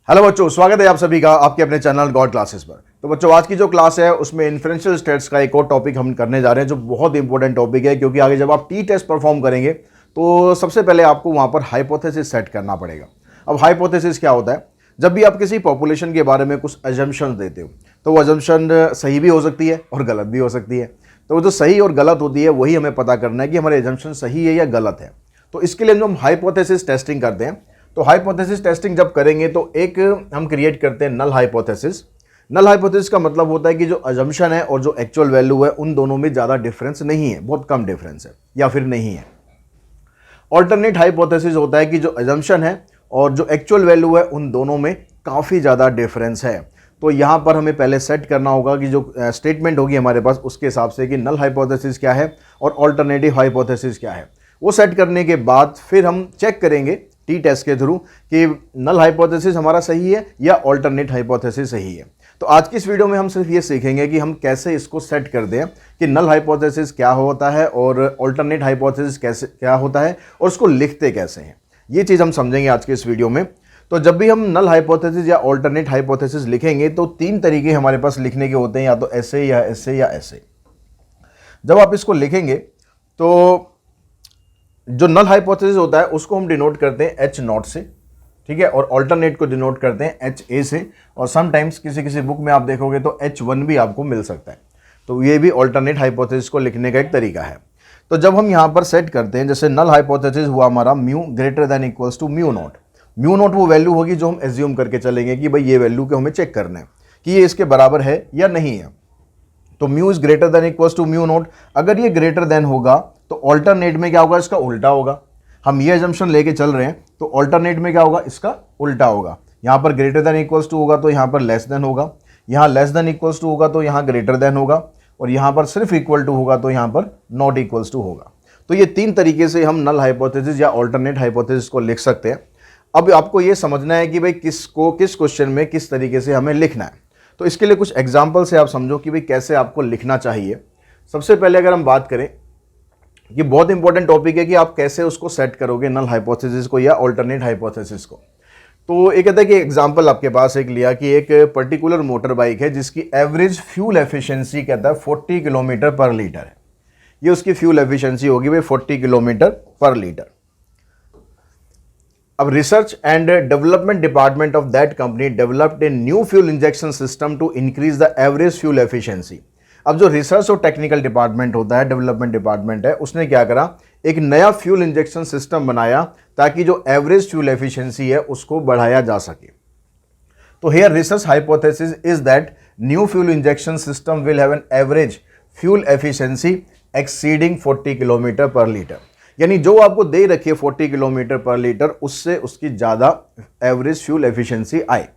Hello बच्चों, स्वागत है आप सभी का आपके अपने चैनल गॉड क्लासेस पर। तो बच्चों, आज की जो क्लास है उसमें इन्फ्रेंशियल स्टेट्स का एक और टॉपिक हम करने जा रहे हैं जो बहुत इंपॉर्टेंट टॉपिक है, क्योंकि आगे जब आप टी टेस्ट परफॉर्म करेंगे तो सबसे पहले आपको वहां पर हाइपोथेसिस सेट करना पड़ेगा। अब हाइपोथेसिस क्या होता है? जब भी आप किसी पॉपुलेशन के बारे में कुछ अजम्पशन देते हो तो वो अजम्पशन सही भी हो सकती है और गलत भी हो सकती है। तो वो जो सही और गलत होती है वही हमें पता करना है कि हमारे अजम्पशन सही है या गलत है। तो इसके लिए हम हाइपोथेसिस टेस्टिंग करते हैं। तो हाइपोथेसिस टेस्टिंग जब करेंगे तो एक हम क्रिएट करते हैं नल हाइपोथेसिस। नल हाइपोथेसिस का मतलब होता है कि जो अजम्पशन है और जो एक्चुअल वैल्यू है उन दोनों में ज़्यादा डिफरेंस नहीं है, बहुत कम डिफरेंस है या फिर नहीं है। ऑल्टरनेट हाइपोथेसिस होता है कि जो अजम्पशन है और जो एक्चुअल वैल्यू है उन दोनों में काफ़ी ज़्यादा डिफरेंस है। तो यहाँ पर हमें पहले सेट करना होगा कि जो स्टेटमेंट होगी हमारे पास उसके हिसाब से कि नल हाइपोथेसिस क्या है और ऑल्टरनेटिव हाइपोथेसिस क्या है। वो सेट करने के बाद फिर हम चेक करेंगे टी टेस्ट के थ्रू कि नल हाइपोथेसिस हमारा सही है या ऑल्टरनेट हाइपोथेसिस सही है। तो आज की इस वीडियो में हम सिर्फ ये सीखेंगे कि हम कैसे इसको सेट कर दें कि नल हाइपोथेसिस क्या होता है और ऑल्टरनेट हाइपोथेसिस कैसे क्या होता है और उसको लिखते कैसे हैं। ये चीज़ हम समझेंगे आज के इस वीडियो में। तो जब भी हम नल हाइपोथेसिस या ऑल्टरनेट हाइपोथेसिस लिखेंगे तो तीन तरीके हमारे पास लिखने के होते हैं, या तो ऐसे या ऐसे या ऐसे। जब आप इसको लिखेंगे तो जो नल हाइपोथेसिस होता है उसको हम डिनोट करते हैं एच नॉट से, ठीक है, और ऑल्टरनेट को डिनोट करते हैं एच ए से, और समटाइम्स किसी किसी बुक में आप देखोगे तो एच वन भी आपको मिल सकता है। तो ये भी ऑल्टरनेट हाइपोथेसिस को लिखने का एक तरीका है। तो जब हम यहाँ पर सेट करते हैं, जैसे नल हाइपोथेसिस हुआ हमारा mu greater than equals to mu not. Mu not वो वैल्यू होगी जो हम एज्यूम करके चलेंगे कि भाई ये वैल्यू को हमें चेक करना है कि ये इसके बराबर है या नहीं है। तो mu is greater than equals to mu not. अगर ये ग्रेटर देन होगा तो ऑल्टरनेट में क्या होगा, इसका उल्टा होगा। हम ये अजम्पशन लेके चल रहे हैं तो ऑल्टरनेट में क्या होगा, इसका उल्टा होगा। यहाँ पर ग्रेटर देन इक्वल्स टू होगा तो यहाँ पर लेस देन होगा, यहाँ लेस देन इक्वल्स टू होगा तो यहाँ ग्रेटर देन होगा, और यहाँ पर सिर्फ इक्वल टू होगा तो यहाँ पर नॉट इक्वल्स टू होगा। तो ये तीन तरीके से हम नल हाइपोथेसिस या ऑल्टरनेट हाइपोथेसिस को लिख सकते हैं। अब आपको ये समझना है कि भाई किसको किस क्वेश्चन में किस तरीके से हमें लिखना है। तो इसके लिए कुछ एग्जाम्पल से आप समझो कि भाई कैसे आपको लिखना चाहिए। सबसे पहले अगर हम बात करें, ये बहुत इंपॉर्टेंट टॉपिक है कि आप कैसे उसको सेट करोगे नल हाइपोथेसिस को या ऑल्टरनेट हाइपोथेसिस को। तो एक कहता है कि एग्जांपल आपके पास एक लिया कि एक पर्टिकुलर मोटर बाइक है जिसकी एवरेज फ्यूल एफिशिएंसी कहता है 40 किलोमीटर पर लीटर है। ये उसकी फ्यूल एफिशिएंसी होगी भाई 40 किलोमीटर पर लीटर। अब research and development department of that company developed a new fuel injection system to increase the average fuel efficiency. अब जो रिसर्च और टेक्निकल डिपार्टमेंट होता है, डेवलपमेंट डिपार्टमेंट है, उसने क्या करा, एक नया फ्यूल इंजेक्शन सिस्टम बनाया ताकि जो एवरेज फ्यूल एफिशिएंसी है उसको बढ़ाया जा सके। तो here research hypothesis is that new fuel injection system will have an average fuel efficiency exceeding 40 kilometre per litre. यानी जो आपको दे रखी है 40 किलोमीटर पर लीटर, उससे उसकी ज़्यादा एवरेज फ्यूल एफिशिएंसी आए।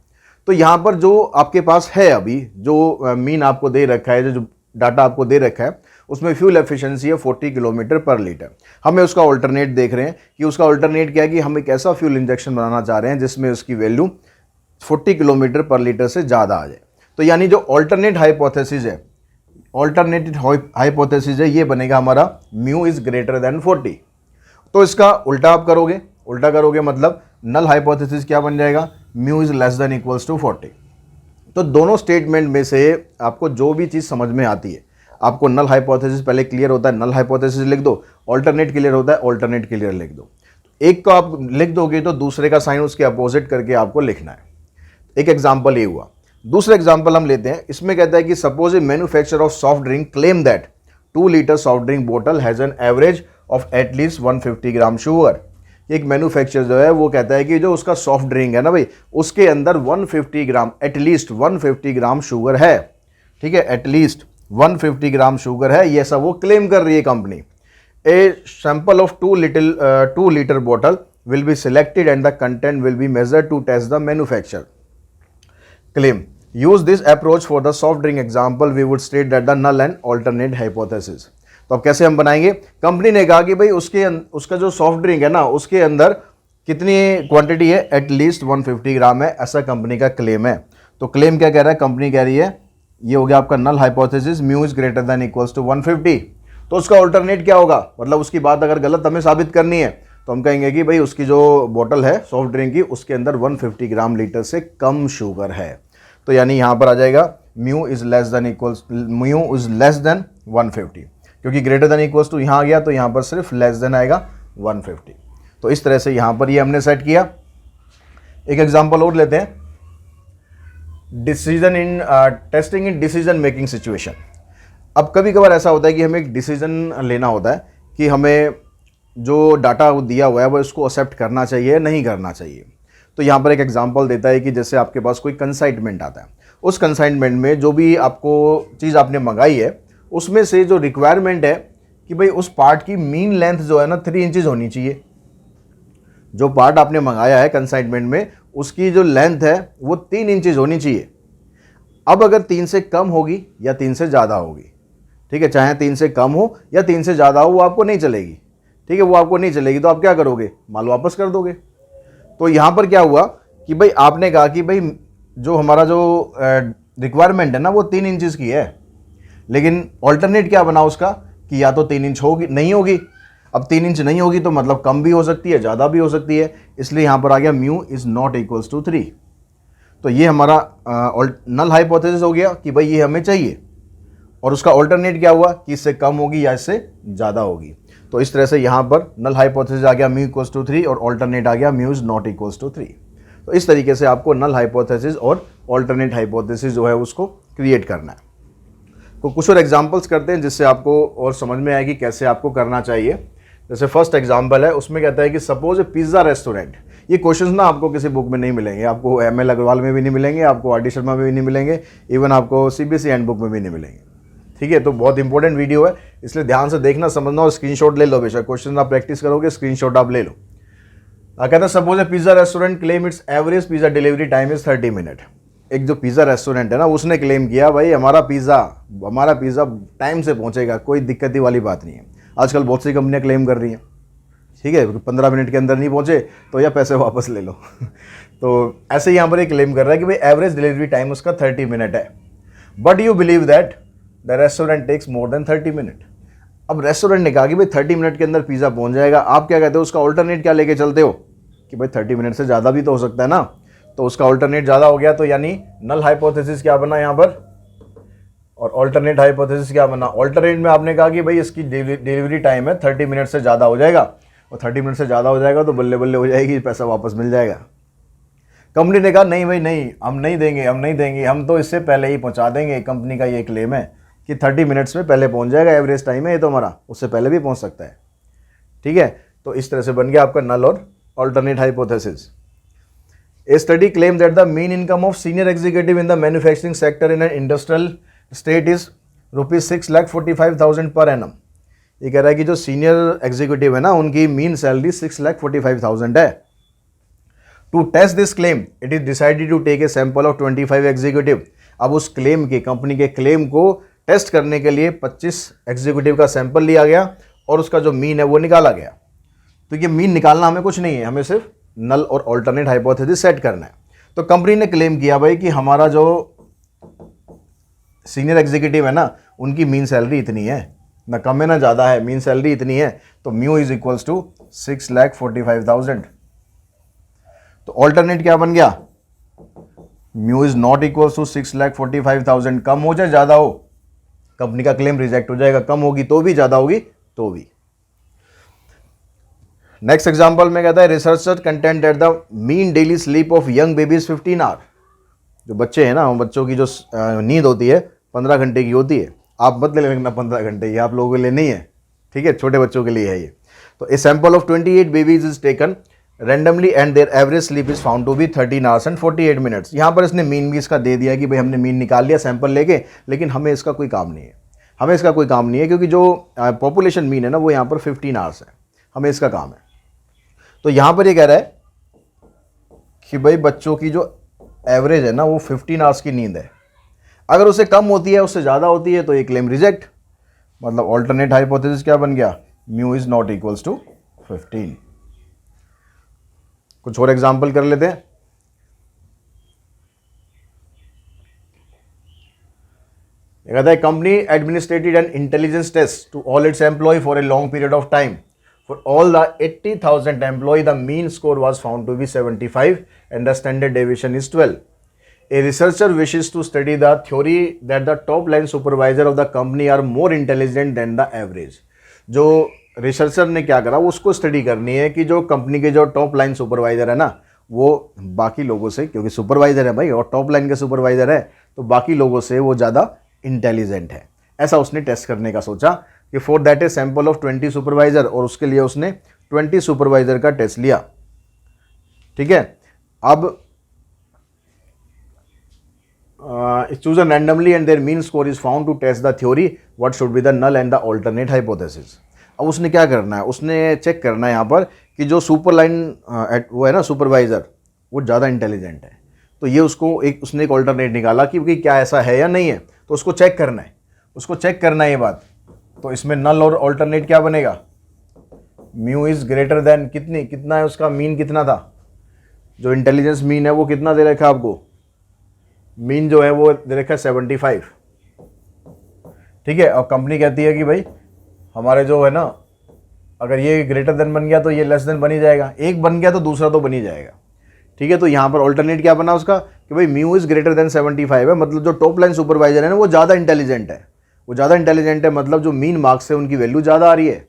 तो यहाँ पर जो आपके पास है अभी जो मीन आपको दे रखा है, जो डाटा आपको दे रखा है, उसमें फ्यूल एफिशिएंसी है 40 किलोमीटर पर लीटर। हमें उसका ऑल्टरनेट देख रहे हैं कि उसका ऑल्टरनेट क्या है कि हम एक ऐसा फ्यूल इंजेक्शन बनाना चाह रहे हैं जिसमें उसकी वैल्यू 40 किलोमीटर पर लीटर से ज़्यादा आ जाए। तो यानी जो ऑल्टरनेट हाइपोथेसिस है, ऑल्टरनेटिव हाइपोथेसिस है, ये बनेगा हमारा म्यू इज ग्रेटर देन 40। तो इसका उल्टा आप करोगे, उल्टा करोगे मतलब नल हाइपोथेसिस क्या बन जाएगा, mu is less than equals to 40। तो दोनों स्टेटमेंट में से आपको जो भी चीज़ समझ में आती है, आपको नल हाइपोथेसिस पहले क्लियर होता है, नल हाइपोथेसिस लिख दो, ऑल्टरनेट क्लियर होता है, ऑल्टरनेट क्लियर लिख दो। एक को आप लिख दोगे तो दूसरे का साइन उसके अपोजिट करके आपको लिखना है। एक एग्जाम्पल ये हुआ। दूसरा एग्जाम्पल हम लेते हैं। इसमें कहता है कि suppose a manufacturer of soft drink claim that 2 litre soft drink बोतल has an average of at least 150 gram sugar. एक मैन्युफैक्चरर जो है वो कहता है कि जो उसका सॉफ्ट ड्रिंक है ना भाई, उसके अंदर 150 ग्राम, एटलीस्ट 150 ग्राम शुगर है, ठीक है, एटलीस्ट 150 ग्राम शुगर है, ये सब वो क्लेम कर रही है company. A sample of 2 litre bottle will be selected and the content will be measured to test the manufacturer claim. Use this approach for the soft drink example we would state that the null and alternate hypothesis. तो अब कैसे हम बनाएंगे, company ने कहा कि भाई उसका जो सॉफ्ट ड्रिंक है ना उसके अंदर कितनी क्वांटिटी है, एटलीस्ट 150 ग्राम है, ऐसा कंपनी का क्लेम है। तो क्लेम क्या कह रहा है, कंपनी कह रही है, ये हो गया आपका null hypothesis, mu is greater than equals to 150। तो उसका ऑल्टरनेट क्या होगा, मतलब उसकी बात अगर गलत हमें साबित करनी है तो हम कहेंगे कि भाई उसकी जो बोतल है सॉफ्ट ड्रिंक की उसके अंदर 150 ग्राम लीटर से कम शुगर है। तो यानी यहाँ पर आ जाएगा म्यू इज़ लेस देन 150, क्योंकि ग्रेटर देन इक्वल्स टू यहाँ आ गया तो यहाँ पर सिर्फ लेस देन आएगा 150। तो इस तरह से यहाँ पर ये हमने सेट किया। एक एग्जांपल और लेते हैं, testing in decision making situation. अब कभी कभार ऐसा होता है कि हमें एक डिसीजन लेना होता है कि हमें जो डाटा दिया हुआ है वो इसको एक्सेप्ट करना चाहिए नहीं करना चाहिए। तो यहाँ पर एक एग्जांपल देता है कि जैसे आपके पास कोई कंसाइनमेंट आता है, उस कंसाइनमेंट में जो भी आपको चीज़ आपने मंगाई है उसमें से जो रिक्वायरमेंट है कि भाई उस पार्ट की मीन लेंथ जो है ना 3 इंचज़ होनी चाहिए। जो पार्ट आपने मंगाया है कंसाइनमेंट में उसकी जो लेंथ है वो 3 इंचज़ होनी चाहिए। अब अगर 3 से कम होगी या 3 से ज़्यादा होगी, ठीक है, चाहे 3 से कम हो या 3 से ज़्यादा हो, वो आपको नहीं चलेगी, ठीक है, वो आपको नहीं चलेगी। तो आप क्या करोगे, माल वापस कर दोगे। तो यहाँ पर क्या हुआ कि भाई आपने कहा कि भाई जो हमारा जो रिक्वायरमेंट है ना वो 3 इंचज़ की है, लेकिन ऑल्टरनेट क्या बना उसका कि या तो 3 इंच होगी नहीं होगी। अब 3 इंच नहीं होगी तो मतलब कम भी हो सकती है ज़्यादा भी हो सकती है, इसलिए यहाँ पर आ गया mu is not equals to 3। तो ये हमारा नल हाइपोथेसिस हो गया कि भाई ये हमें चाहिए, और उसका ऑल्टरनेट क्या हुआ कि इससे कम होगी या इससे ज़्यादा होगी। तो इस तरह से यहाँ पर नल हाइपोथेसिस आ गया म्यू इक्वल्स टू 3 और ऑल्टरनेट आ गया mu is not equals to 3। तो इस तरीके से आपको नल हाइपोथेसिस और ऑल्टरनेट हाइपोथेसिस जो है उसको क्रिएट करना है। तो कुछ और एग्जांपल्स करते हैं जिससे आपको और समझ में आएगी कैसे आपको करना चाहिए। जैसे फर्स्ट एग्जांपल है, उसमें कहता है कि सपोज ए पिज़्ज़ा रेस्टोरेंट। ये क्वेश्चंस ना आपको किसी बुक में नहीं मिलेंगे, आपको ML अग्रवाल में भी नहीं मिलेंगे, आपको RD शर्मा में भी नहीं मिलेंगे, इवन आपको CBSE हैंडबुक में भी नहीं मिलेंगे, ठीक है। तो बहुत इंपॉर्टेंट वीडियो है, इसलिए ध्यान से देखना समझना और स्क्रीनशॉट ले लो। बेशक क्वेश्चन आप प्रैक्टिस करोगे स्क्रीनशॉट आप ले लो। कहता है suppose A pizza restaurant claim it's average pizza delivery time is 30 minute. एक जो पिज़्ज़ा रेस्टोरेंट है ना उसने क्लेम किया भाई हमारा पिज़्ज़ा टाइम से पहुंचेगा, कोई दिक्कत ही वाली बात नहीं है। आजकल बहुत सी कंपनियां क्लेम कर रही हैं, ठीक है, 15 मिनट के अंदर नहीं पहुंचे तो या पैसे वापस ले लो। तो ऐसे ही यहाँ पर एक क्लेम कर रहा है कि भाई एवरेज डिलीवरी टाइम उसका 30 मिनट है, but you believe that the restaurant takes more than 30 minute. अब रेस्टोरेंट ने कहा कि भाई 30 मिनट के अंदर पिज़्ज़ा पहुंच जाएगा, आप क्या कहते हो, उसका ऑल्टरनेट क्या लेके चलते हो कि भाई 30 मिनट से ज़्यादा भी तो हो सकता है ना। तो उसका ऑल्टरनेट ज़्यादा हो गया, तो यानी नल हाइपोथेसिस क्या बना यहाँ पर और ऑल्टरनेट हाइपोथेसिस क्या बना। ऑल्टरनेट में आपने कहा कि भाई इसकी डिलीवरी टाइम है 30 मिनट से ज़्यादा हो जाएगा, और 30 मिनट से ज़्यादा हो जाएगा तो बल्ले बल्ले हो जाएगी, पैसा वापस मिल जाएगा। कंपनी ने कहा नहीं भाई नहीं, हम नहीं देंगे, हम तो इससे पहले ही पहुँचा देंगे। कंपनी का ये क्लेम है कि 30 मिनट्स में पहले पहुँच जाएगा, एवरेज टाइम है ये तो हमारा, उससे पहले भी पहुँच सकता है, ठीक है। तो इस तरह से बन गया आपका नल और alternate hypothesis. A study claimed that the mean income of senior executive in the manufacturing sector in an industrial state is rupees 6,45,000 per annum। ये कह रहा है कि जो सीनियर एग्जीक्यूटिव है ना उनकी मीन सैलरी 6,45,000 है। To test this claim it is decided to take a sample of 25 executive. अब उस क्लेम के कंपनी के क्लेम को टेस्ट करने के लिए 25 एग्जीक्यूटिव का सैंपल लिया गया और उसका जो मीन है वो निकाला गया। तो ये मीन निकालना हमें कुछ नहीं है, हमें सिर्फ नल और ऑल्टरनेट हाइपोथेसिस सेट करना है। तो कंपनी ने क्लेम किया भाई कि हमारा जो सीनियर एग्जीक्यूटिव है ना उनकी मीन सैलरी इतनी है, ना कम है ना ज़्यादा है, मीन सैलरी इतनी है, तो म्यू इज इक्वल्स टू 6,45,000। तो ऑल्टरनेट क्या बन गया, mu is not equals to 6,45,000। कम हो चाहे ज़्यादा हो कंपनी का क्लेम रिजेक्ट हो जाएगा, कम होगी तो भी ज़्यादा होगी तो भी। नेक्स्ट एग्जांपल में कहता है researcher content that the mean daily sleep of young babies 15 hour. जो बच्चे हैं ना बच्चों की जो नींद होती है 15 घंटे की होती है। आप मत ले लेना 15 घंटे, ये आप लोगों के लिए नहीं है, ठीक है, छोटे बच्चों के लिए है ये। तो a sample of 28 babies is taken randomly and their average sleep is found to be 13 hours and 48 minutes. यहाँ पर इसने मीन भी इसका दे दिया कि भाई हमने मीन निकाल लिया सैंपल लेके, लेकिन हमें इसका कोई काम नहीं है, हमें इसका कोई काम नहीं है क्योंकि जो पॉपुलेशन मीन है ना वो यहाँ पर 15 आवर्स है, हमें इसका काम है। तो यहाँ पर ये कह रहा है कि भाई बच्चों की जो एवरेज है ना वो 15 आवर्स की नींद है, अगर उससे कम होती है उससे ज़्यादा होती है तो ये क्लेम रिजेक्ट। मतलब ऑल्टरनेट हाइपोथेसिस क्या बन गया, mu is not equals to 15। कुछ और एग्जांपल कर लेते हैं। कहता है company administrated an intelligence test to all its employ for a long period of time For all the 80,000 employee, the mean score was found to be 75 and the standard deviation is 12. A researcher wishes to study the theory that the top line supervisor of the company are more intelligent than the average. जो researcher ने क्या करा, उसको study करनी है कि जो company के जो टॉप लाइन सुपरवाइजर है ना, वो बाकी लोगों से, क्योंकि सुपरवाइजर है भाई और टॉप लाइन के सुपरवाइजर है, तो बाकी लोगों से वो ज़्यादा इंटेलिजेंट है। ऐसा उसने टेस्ट करने का सोचा कि for that A sample of 20 supervisor, और उसके लिए उसने 20 सुपरवाइजर का टेस्ट लिया। ठीक है, अब chosen randomly and their mean score is found to test the theory what should be the null and the alternate hypothesis. अब उसने क्या करना है, उसने चेक करना है यहाँ पर कि जो सुपर लाइन वो है ना सुपरवाइज़र, वो ज़्यादा इंटेलिजेंट है, तो ये उसने एक ऑल्टरनेट निकाला कि क्या ऐसा है या नहीं है, तो उसको चेक करना है, ये बात। तो इसमें नल और ऑल्टरनेट क्या बनेगा, म्यू इज़ ग्रेटर देन कितना है, उसका मीन कितना था, जो इंटेलिजेंस मीन है वो कितना दे रखा है आपको, मीन जो है वो दे रखा है 75। ठीक है, और कंपनी कहती है कि भाई हमारे जो है ना, अगर ये ग्रेटर देन बन गया तो ये लेस देन बन ही जाएगा, एक बन गया तो दूसरा तो बन ही जाएगा। ठीक है, तो यहाँ पर ऑल्टरनेट क्या बना उसका कि भाई म्यू इज़ ग्रेटर देन 75 है, मतलब जो टॉप लाइन सुपरवाइजर है ना वो ज़्यादा इंटेलिजेंट है, मतलब जो मीन मार्क्स है उनकी वैल्यू ज़्यादा आ रही है।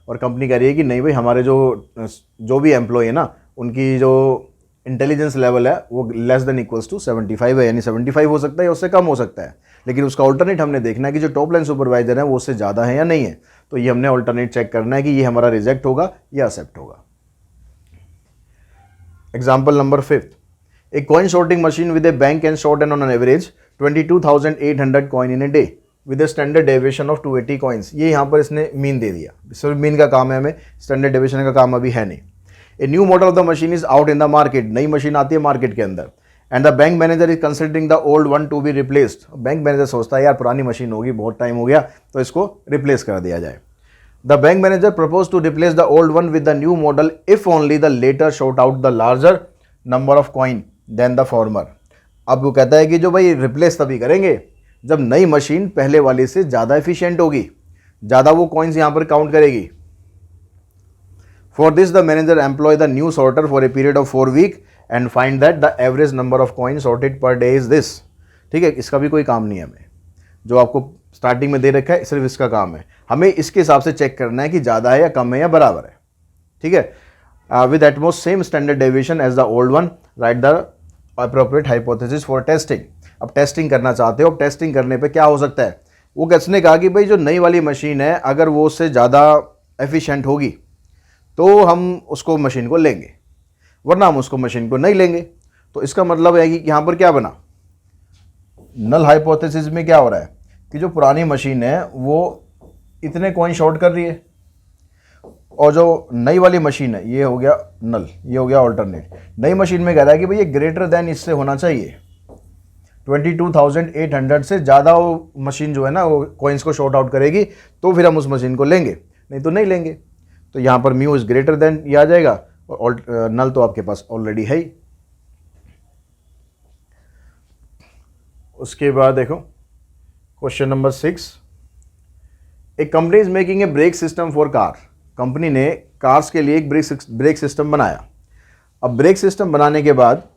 और कंपनी कह रही है कि नहीं भाई, हमारे जो भी एम्प्लॉय है ना, उनकी जो इंटेलिजेंस लेवल है वो लेस देन इक्वल्स टू 75 है, यानी 75 हो सकता है या उससे कम हो सकता है, लेकिन उसका ऑल्टरनेट हमने देखना है कि जो टॉप लाइन सुपरवाइजर है वो उससे ज़्यादा है या नहीं है। तो ये हमने ऑल्टरनेट चेक करना है कि ये हमारा रिजेक्ट होगा या एक्सेप्ट होगा। Example number 5, a coin sorting machine with a bank can sort an on an average 22,800 coin in a day with a standard deviation of 280 coins. ये यहाँ पर इसने मीन दे दिया, सिर्फ मीन का काम है, हमें स्टैंडर्ड डेविएशन का काम अभी है नहीं। A new model of the machine is out in the market, नई मशीन आती है मार्केट के अंदर, and the bank manager is considering the old one to be replaced. Bank manager सोचता है यार पुरानी मशीन होगी, बहुत टाइम हो गया, तो इसको रिप्लेस कर दिया जाए। The bank manager propose to replace the old one with the new model if only the latter sort out the larger number of coin than the former. अब वो कहता है कि जो भाई रिप्लेस तभी करेंगे जब नई मशीन पहले वाली से ज़्यादा एफिशिएंट होगी, ज़्यादा वो कॉइन्स यहाँ पर काउंट करेगी। For this, the manager employ the new sorter for a period of 4 weeks and find that the average number of coins sorted per day is this. ठीक है, इसका भी कोई काम नहीं है हमें, जो आपको स्टार्टिंग में दे रखा है सिर्फ इसका काम है, हमें इसके हिसाब से चेक करना है कि ज़्यादा है या कम है या बराबर है। ठीक है, with at most same standard deviation as the old one, right the appropriate hypothesis for testing. अब टेस्टिंग करना चाहते हो, अब टेस्टिंग करने पे क्या हो सकता है, वो किसने कहा कि भाई जो नई वाली मशीन है अगर वो उससे ज़्यादा एफिशिएंट होगी तो हम उसको मशीन को लेंगे, वरना हम उसको मशीन को नहीं लेंगे। तो इसका मतलब है कि यहाँ पर क्या बना, नल हाइपोथेसिस में क्या हो रहा है कि जो पुरानी मशीन है वो इतने कॉइन शॉर्ट कर रही है, और जो नई वाली मशीन है ये हो गया नल, ये हो गया ऑल्टरनेट। नई मशीन में कह रहा है कि भाई ये ग्रेटर देन इससे होना चाहिए, 22,800 से ज़्यादा वो मशीन जो है ना वो कॉइन्स को शॉर्ट आउट करेगी, तो फिर हम उस मशीन को लेंगे, नहीं तो नहीं लेंगे। तो यहाँ पर म्यू इज ग्रेटर देन ये आ जाएगा, और नल तो आपके पास ऑलरेडी है ही। उसके बाद देखो क्वेश्चन नंबर 6, एक company is making a brake system for car. Company ने कार्स के लिए एक ब्रेक सिस्टम बनाया। अब ब्रेक सिस्टम बनाने के बाद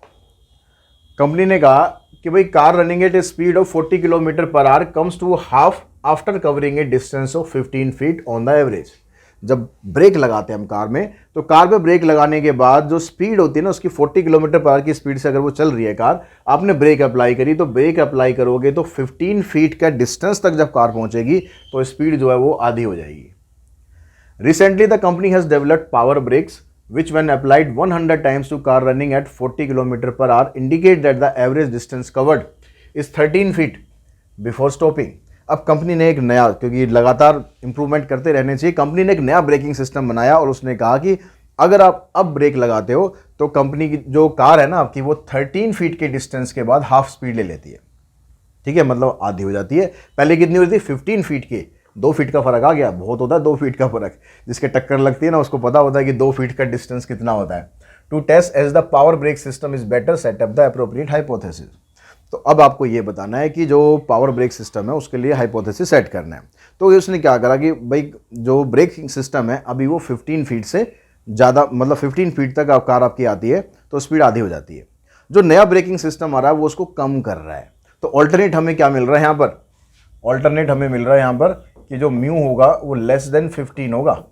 कंपनी ने कहा कि भाई car running at a speed of 40 kilometre per hour comes to half after covering a distance of 15 feet on the average. जब ब्रेक लगाते हैं हम कार में, तो कार पे ब्रेक लगाने के बाद जो स्पीड होती है ना उसकी 40 किलोमीटर पर आवर की स्पीड से अगर वो चल रही है कार, आपने ब्रेक अप्लाई करी, तो ब्रेक अप्लाई करोगे तो 15 फीट का डिस्टेंस तक जब कार पहुंचेगी तो स्पीड जो है वो आधी हो जाएगी। Recently the company has developed power brakes which when applied 100 times to car running at 40 km per hour indicate that the average distance covered is 13 feet before stopping। अब कंपनी ने एक नया, क्योंकि लगातार इंप्रूवमेंट करते रहने चाहिए, कंपनी ने एक नया ब्रेकिंग सिस्टम बनाया और उसने कहा कि अगर आप अब ब्रेक लगाते हो तो कंपनी की जो कार है ना आपकी वो 13 फीट के डिस्टेंस के बाद हाफ स्पीड ले लेती है। ठीक है, मतलब आधी हो जाती है। पहले कितनी होती थी, 15 फीट की, 2 फीट का फर्क आ गया, बहुत होता है 2 फीट का फर्क। जिसके टक्कर लगती है ना उसको पता होता है कि 2 फीट का डिस्टेंस कितना होता है। To test as the power brake system is better set up the appropriate hypothesis. तो अब आपको ये बताना है कि जो पावर ब्रेक सिस्टम है उसके लिए हाइपोथेसिस सेट करना है। तो उसने क्या करा कि भाई जो ब्रेकिंग सिस्टम है अभी वो 15 फीट से ज़्यादा, मतलब 15 फीट तक आप कार आपकी आती है तो स्पीड आधी हो जाती है। जो नया ब्रेकिंग सिस्टम आ रहा है वो उसको कम कर रहा है। तो ऑल्टरनेट हमें क्या मिल रहा है यहाँ पर, ऑल्टरनेट हमें मिल रहा है यहाँ पर कि जो म्यू होगा वो लेस देन 15 होगा,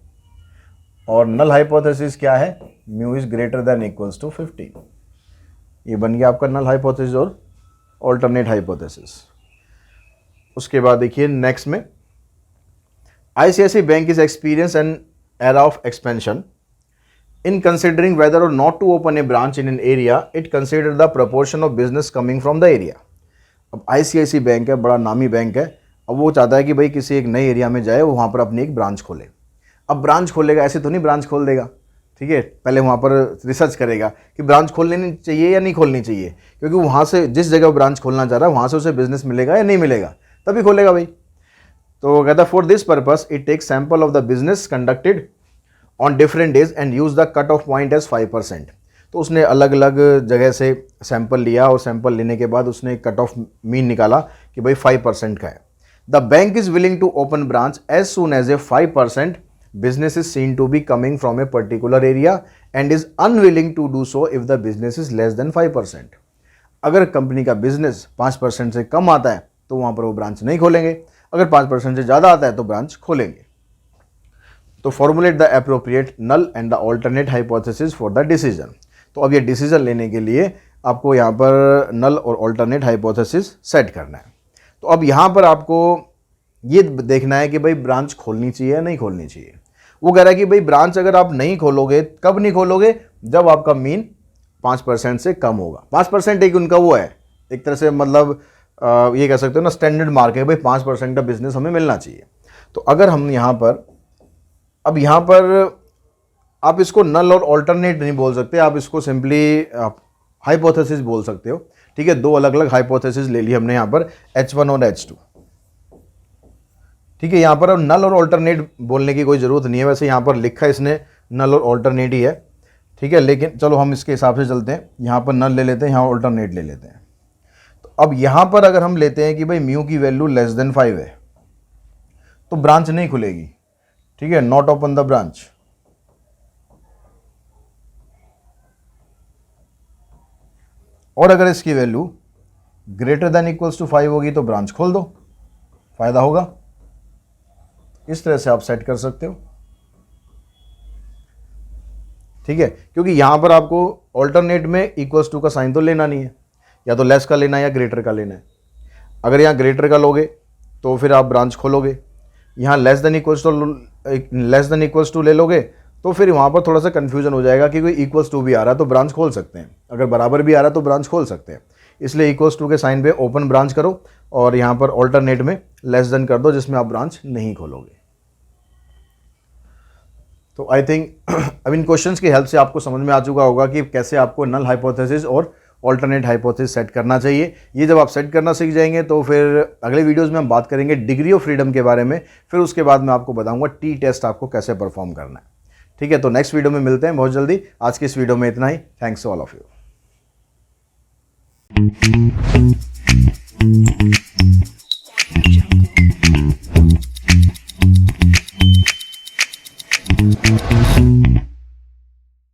और नल हाइपोथेसिस क्या है, mu is greater than equals to 15। ये बन गया आपका नल हाइपोथेसिस और ऑल्टरनेट हाइपोथेसिस। उसके बाद देखिए नेक्स्ट में, ICIC bank is experience an era of expansion in considering whether और not to open a branch in an area, it consider the proportion of business coming from the area. अब ICIC bank है, बड़ा नामी bank है, अब वो चाहता है कि भाई किसी एक नए एरिया में जाए, वो वहाँ पर अपनी एक ब्रांच खोले। अब ब्रांच खोलेगा, ऐसे तो नहीं ब्रांच खोल देगा, ठीक है, पहले वहाँ पर रिसर्च करेगा कि ब्रांच खोलनी चाहिए या नहीं खोलनी चाहिए, क्योंकि वहाँ से जिस जगह ब्रांच खोलना चाह रहा है वहाँ से उसे बिजनेस मिलेगा या नहीं मिलेगा, तभी खोलेगा भाई। तो कहता है for this purpose it take sample of the business conducted on different days and use the cut off point as 5%। तो उसने अलग अलग जगह से सैंपल लिया और सैंपल लेने के बाद उसने कट ऑफ मीन निकाला कि भाई 5% का है। The bank is willing to open branch as soon as a 5% business is seen to be coming from a particular area and is unwilling to do so if the business is less than 5%। अगर company का business 5% से कम आता है तो वहाँ पर वो branch नहीं खोलेंगे, अगर 5% से ज़्यादा आता है तो ब्रांच खोलेंगे। तो formulate the appropriate null and the alternate hypothesis for the decision. तो अब ये डिसीजन लेने के लिए आपको यहाँ पर नल और ऑल्टरनेट हाइपोथेसिस सेट करना है। तो अब यहाँ पर आपको ये देखना है कि भाई ब्रांच खोलनी चाहिए या नहीं खोलनी चाहिए। वो कह रहा है कि भाई ब्रांच अगर आप नहीं खोलोगे, कब नहीं खोलोगे, जब आपका मीन 5% से कम होगा। 5% एक उनका वो है, एक तरह से मतलब ये कह सकते हो ना स्टैंडर्ड मार्क है, भाई 5% का बिजनेस हमें मिलना चाहिए। तो अगर हम यहाँ पर, अब यहाँ पर आप इसको नल और ऑल्टरनेट नहीं बोल सकते, आप इसको सिंपली हाइपोथेसिस बोल सकते हो, ठीक है। दो अलग अलग हाइपोथेसिस ले ली हमने यहाँ पर, H1 और H2, ठीक है। यहाँ पर अब नल और ऑल्टरनेट बोलने की कोई ज़रूरत नहीं है, वैसे यहाँ पर लिखा है इसने नल और ऑल्टरनेट ही है, ठीक है। लेकिन चलो हम इसके हिसाब से चलते हैं, यहाँ पर नल ले लेते हैं, यहाँ ऑल्टरनेट ले लेते हैं। तो अब यहाँ पर अगर हम लेते हैं कि भाई म्यू की वैल्यू लेस देन 5 है तो ब्रांच नहीं खुलेगी, ठीक है, नॉट ओपन द ब्रांच। और अगर इसकी value greater than equals to 5 होगी तो ब्रांच खोल दो, फायदा होगा। इस तरह से आप सेट कर सकते हो, ठीक है, क्योंकि यहां पर आपको ऑल्टरनेट में इक्वल्स टू का साइन तो लेना नहीं है, या तो लेस का लेना है या ग्रेटर का लेना है। अगर यहाँ ग्रेटर का लोगे तो फिर आप ब्रांच खोलोगे, यहाँ लेस देन इक्वल्स टू ले लोगे तो फिर वहाँ पर थोड़ा सा कन्फ्यूजन हो जाएगा कि कोई इक्वल्स टू भी आ रहा है तो ब्रांच खोल सकते हैं, अगर बराबर भी आ रहा है तो ब्रांच खोल सकते हैं। इसलिए इक्वल्स टू के साइन पे ओपन ब्रांच करो और यहाँ पर ऑल्टरनेट में लेस देन कर दो जिसमें आप ब्रांच नहीं खोलोगे। तो आई थिंक अब इन क्वेश्चंस की हेल्प से आपको समझ में आ चुका होगा कि कैसे आपको नल हाइपोथेसिस और ऑल्टरनेट हाइपोथेसिस सेट करना चाहिए। ये जब आप सेट करना सीख जाएंगे तो फिर अगले वीडियोस में हम बात करेंगे डिग्री ऑफ फ्रीडम के बारे में, फिर उसके बाद मैं आपको बताऊंगा टी टेस्ट आपको कैसे परफॉर्म करना है, ठीक है। तो नेक्स्ट वीडियो में मिलते हैं बहुत जल्दी। आज की इस वीडियो में इतना ही। Thanks all of you.